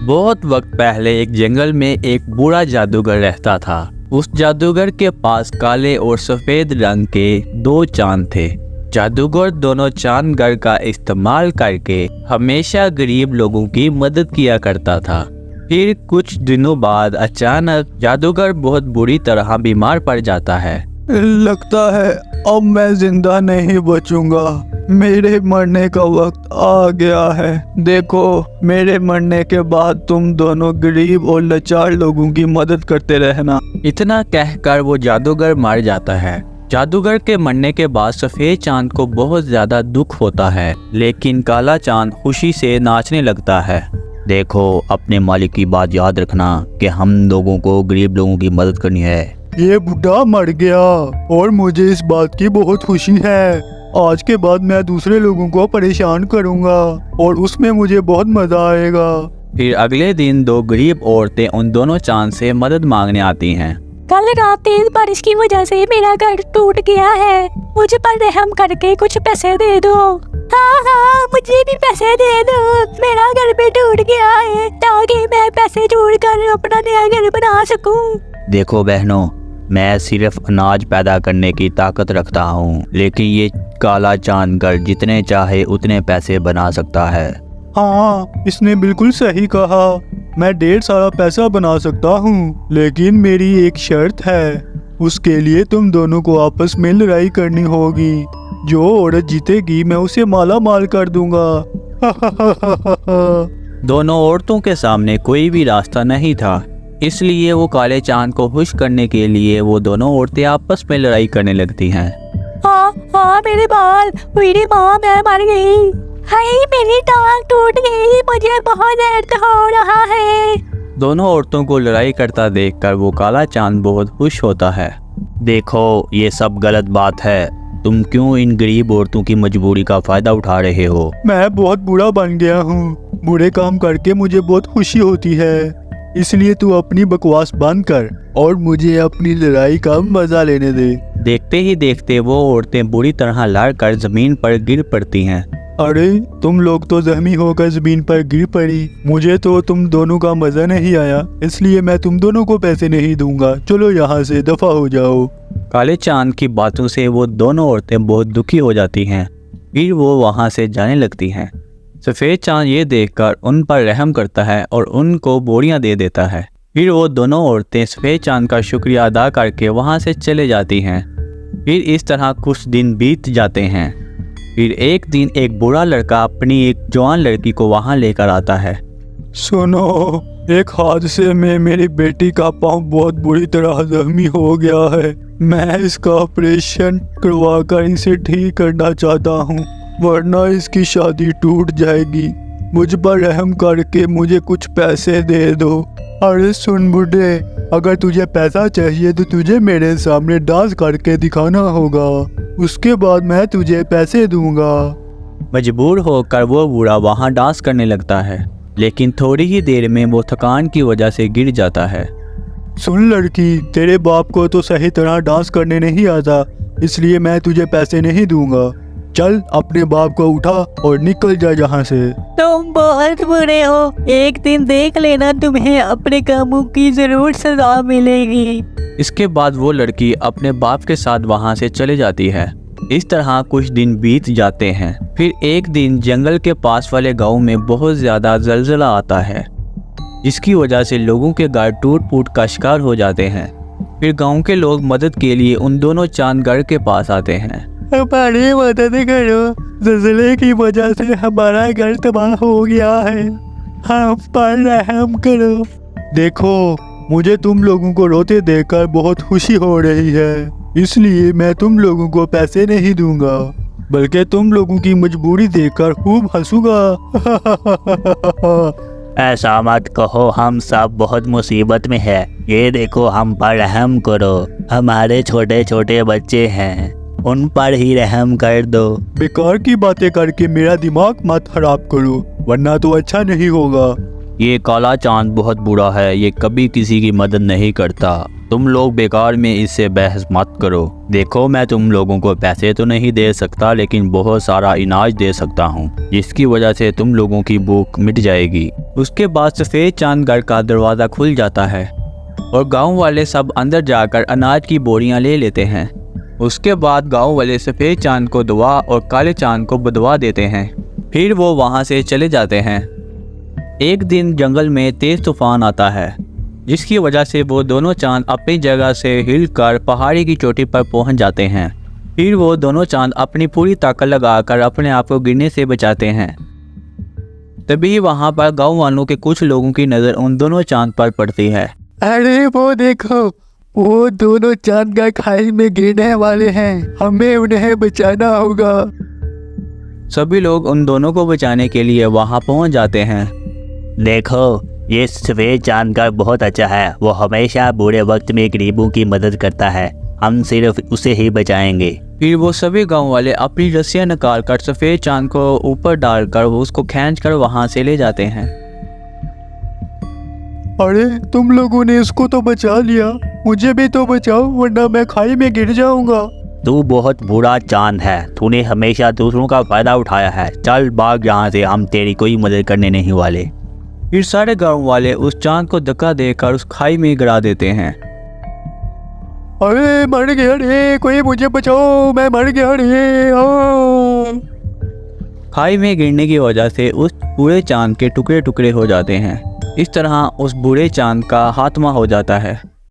बहुत वक्त पहले एक जंगल में एक बूढ़ा जादूगर रहता था। उस जादूगर के पास काले और सफेद रंग के दो चांद थे। जादूगर दोनों चांदगर का इस्तेमाल करके हमेशा गरीब लोगों की मदद किया करता था। फिर कुछ दिनों बाद अचानक जादूगर बहुत बुरी तरह बीमार पड़ जाता है। लगता है अब मैं जिंदा नहीं बचूंगा। मेरे मरने का वक्त आ गया है। देखो, मेरे मरने के बाद तुम दोनों गरीब और लाचार लोगों की मदद करते रहना। इतना कहकर वो जादूगर मर जाता है। जादूगर के मरने के बाद सफेद चांद को बहुत ज्यादा दुख होता है, लेकिन काला चांद खुशी से नाचने लगता है। देखो, अपने मालिक की बात याद रखना कि हम लोगों को गरीब लोगों की मदद करनी है। ये बुढ़ा मर गया और मुझे इस बात की बहुत खुशी है। आज के बाद मैं दूसरे लोगों को परेशान करूंगा और उसमें मुझे बहुत मजा आएगा। फिर अगले दिन दो गरीब औरतें उन दोनों चांद से मदद मांगने आती हैं। कल रात तेज बारिश की वजह से मेरा घर टूट गया है। मुझे पर रहम करके कुछ पैसे दे दो। हाँ, मुझे भी पैसे दे दो। मेरा घर भी टूट गया है ताकि मैं पैसे जोड़कर अपना नया घर बना सकूं। देखो बहनों, मैं सिर्फ अनाज पैदा करने की ताकत रखता हूँ, लेकिन ये काला चांदगर जितने चाहे उतने पैसे बना सकता है। हाँ, इसने बिल्कुल सही कहा। मैं ढेर सारा पैसा बना सकता हूँ, लेकिन मेरी एक शर्त है। उसके लिए तुम दोनों को आपस में लड़ाई करनी होगी। जो औरत जीतेगी मैं उसे माला माल कर दूंगा। दोनों औरतों के सामने कोई भी रास्ता नहीं था, इसलिए वो काले चांद को खुश करने के लिए वो दोनों औरतें आपस में लड़ाई करने लगती हैं। हाँ, मेरे बाल, मेरी माँ, मैं मर गई। हाय, मेरी टांग टूट गई, मुझे बहुत दर्द हो रहा है। दोनों औरतों को लड़ाई करता देखकर वो काला चांद बहुत खुश होता है। देखो, ये सब गलत बात है। तुम क्यों इन गरीब औरतों की मजबूरी का फायदा उठा रहे हो? मैं बहुत बुरा बन गया हूँ। बुरे काम करके मुझे बहुत खुशी होती है। इसलिए तू अपनी बकवास बंद कर और मुझे अपनी लड़ाई का मजा लेने दे। देखते ही देखते वो औरतें बुरी तरह लड़कर जमीन पर गिर पड़ती हैं। अरे, तुम लोग तो जख्मी होकर जमीन पर गिर पड़ी। मुझे तो तुम दोनों का मजा नहीं आया, इसलिए मैं तुम दोनों को पैसे नहीं दूंगा। चलो यहाँ से दफा हो जाओ। काले चांद की बातों से वो दोनों औरतें बहुत दुखी हो जाती हैं। फिर वो वहाँ से जाने लगती हैं। सफ़ेद चांद ये देखकर उन पर रहम करता है और उनको बोरियां दे देता है। फिर वो दोनों औरतें सफ़ेद चांद का शुक्रिया अदा करके वहाँ से चले जाती हैं। फिर इस तरह कुछ दिन बीत जाते हैं। फिर एक दिन एक बूढ़ा लड़का अपनी एक जवान लड़की को वहाँ लेकर आता है। सुनो, एक हादसे में मेरी बेटी का पाँव बहुत बुरी तरह जख्मी हो गया है। मैं इसका ऑपरेशन करवाकर इसे ठीक करना चाहता हूँ, वरना इसकी शादी टूट जाएगी। मुझ पर रहम करके मुझे कुछ पैसे दे दो। अरे सुन बूढ़े, अगर तुझे पैसा चाहिए तो तुझे मेरे सामने डांस करके दिखाना होगा, उसके बाद मैं तुझे पैसे दूंगा। मजबूर होकर वो बूढ़ा वहाँ डांस करने लगता है, लेकिन थोड़ी ही देर में वो थकान की वजह से गिर जाता है। सुन लड़की, तेरे बाप को तो सही तरह डांस करने नहीं आता, इसलिए मैं तुझे पैसे नहीं दूंगा। चल, अपने बाप को उठा और निकल जा यहाँ से। तुम बहुत बुरे हो। एक दिन देख लेना, तुम्हें अपने कामों की जरूर सजा मिलेगी। इसके बाद वो लड़की अपने बाप के साथ वहाँ से चले जाती है। इस तरह कुछ दिन बीत जाते हैं। फिर एक दिन जंगल के पास वाले गांव में बहुत ज़्यादा जलजला आता है, जिसकी वजह से लोगों के घर टूट फूट का शिकार हो जाते हैं। फिर गांव के लोग मदद के लिए उन दोनों चांदगर के पास आते हैं। हमारी मदद करो, जलजले की वजह से हमारा घर तबाह हो गया है, हम पर रहम करो। देखो, मुझे तुम लोगों को रोते देखकर बहुत खुशी हो रही है, इसलिए मैं तुम लोगों को पैसे नहीं दूंगा, बल्कि तुम लोगों की मजबूरी देखकर खूब हंसूंगा। ऐसा मत कहो, हम सब बहुत मुसीबत में है। ये देखो, हम पर रहम करो। हमारे छोटे छोटे बच्चे हैं, उन पर ही रहम कर दो। बेकार की बातें करके मेरा दिमाग मत खराब करो, वरना तो अच्छा नहीं होगा। ये काला चांद बहुत बुरा है, ये कभी किसी की मदद नहीं करता। तुम लोग बेकार में इससे बहस मत करो। देखो, मैं तुम लोगों को पैसे तो नहीं दे सकता, लेकिन बहुत सारा इनाज दे सकता हूँ, जिसकी वजह से तुम लोगों की भूख मिट जाएगी। उसके बाद सफ़ेद चांद घर का दरवाज़ा खुल जाता है और गाँव वाले सब अंदर जाकर अनाज की बोरियाँ ले लेते हैं। उसके बाद गाँव वाले सफ़ेद चांद को दुआ और काले चांद को बदवा देते हैं। फिर वो वहाँ से चले जाते हैं। एक दिन जंगल में तेज़ तूफान आता है, जिसकी वजह से वो दोनों चांद अपनी जगह से हिलकर पहाड़ी की चोटी पर पहुंच जाते हैं। फिर वो दोनों चांद अपनी पूरी ताकत लगाकर अपने आप को गिरने से बचाते हैं। तभी वहां पर गांव वालों के कुछ लोगों की नज़र उन दोनों चांद पर पड़ती है। अरे वो देखो, वो दोनों चांद का खाई में गिरने वाले हैं, हमें उन्हें बचाना होगा। सभी लोग उन दोनों को बचाने के लिए वहां पहुंच जाते हैं। देखो, ये सफ़ेद चांद का बहुत अच्छा है। वो हमेशा बुरे वक्त में गरीबों की मदद करता है। हम सिर्फ उसे ही बचाएंगे। फिर वो सभी गांव वाले अपनी रस्सियां निकाल कर सफ़ेद चांद को ऊपर डालकर वो उसको खींचकर वहां से ले जाते हैं। अरे तुम लोगों ने इसको तो बचा लिया, मुझे भी तो बचाओ, वरना मैं खाई में गिर जाऊंगा। तू बहुत बुरा चांद है, तूने हमेशा दूसरों का फ़ायदा उठाया है। चल भाग यहाँ से, हम तेरी कोई मदद करने नहीं वाले। फिर सारे गांव वाले उस चांद को धक्का देकर उस खाई में गिरा देते हैं। अरे मर गया रे, कोई मुझे बचाओ, मैं मर गया रे। खाई में गिरने की वजह से उस पूरे चांद के टुकड़े टुकड़े हो जाते हैं। इस तरह उस बूढ़े चांद का खात्मा हो जाता है।